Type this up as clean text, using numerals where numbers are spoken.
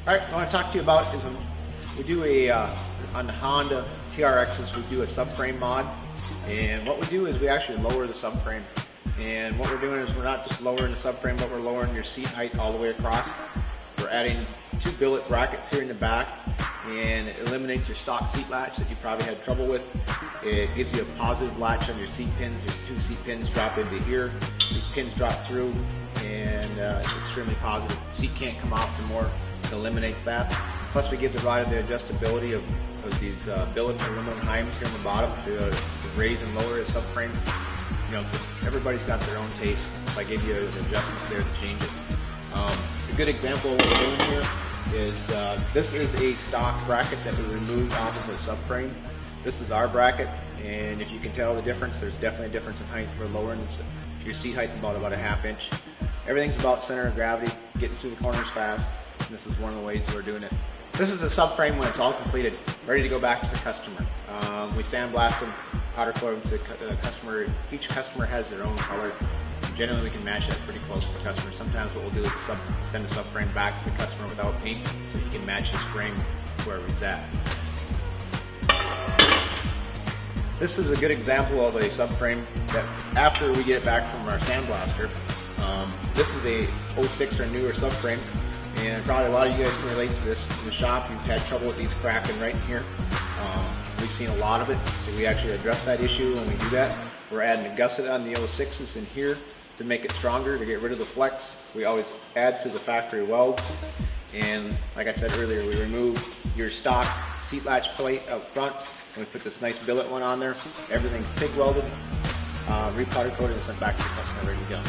Alright, what I want to talk to you about is we do on the Honda TRXs, we do a subframe mod. And what we do is we actually lower the subframe. And what we're doing is we're not just lowering the subframe, but we're lowering your seat height all the way across. We're adding 2 billet brackets here in the back, and it eliminates your stock seat latch that you probably had trouble with. It gives you a positive latch on your seat pins. There's 2 seat pins drop into here. These pins drop through, and it's extremely positive. Seat can't come off the more. It eliminates that. Plus, we give the rider the adjustability of these billet aluminum heims here on the bottom to raise and lower the subframe. You know, everybody's got their own taste. So I gave you an adjustment there to change it. A good example of what we're doing here is this is a stock bracket that we removed off of the subframe. This is our bracket, and if you can tell the difference, there's definitely a difference in height. We're lowering your seat height about a ½ inch. Everything's about center of gravity, getting through the corners fast, and this is one of the ways that we're doing it. This is the subframe when it's all completed, ready to go back to the customer. We sandblast them, powder coat them to the customer. Each customer has their own color. Generally, we can match that pretty close for the customer. Sometimes what we'll do is send the subframe back to the customer without paint, so he can match his frame wherever he's at. This is a good example of a subframe that after we get it back from our sandblaster. This is a 06 or newer subframe, and probably a lot of you guys can relate to this. In the shop, you've had trouble with these cracking right in here. We've seen a lot of it, so we actually address that issue when we do that. We're adding a gusset on the 06s in here to make it stronger, to get rid of the flex. We always add to the factory welds. And like I said earlier, we remove your stock seat latch plate out front, and we put this nice billet one on there. Everything's TIG welded, repowder coated, and sent back to the customer ready to go.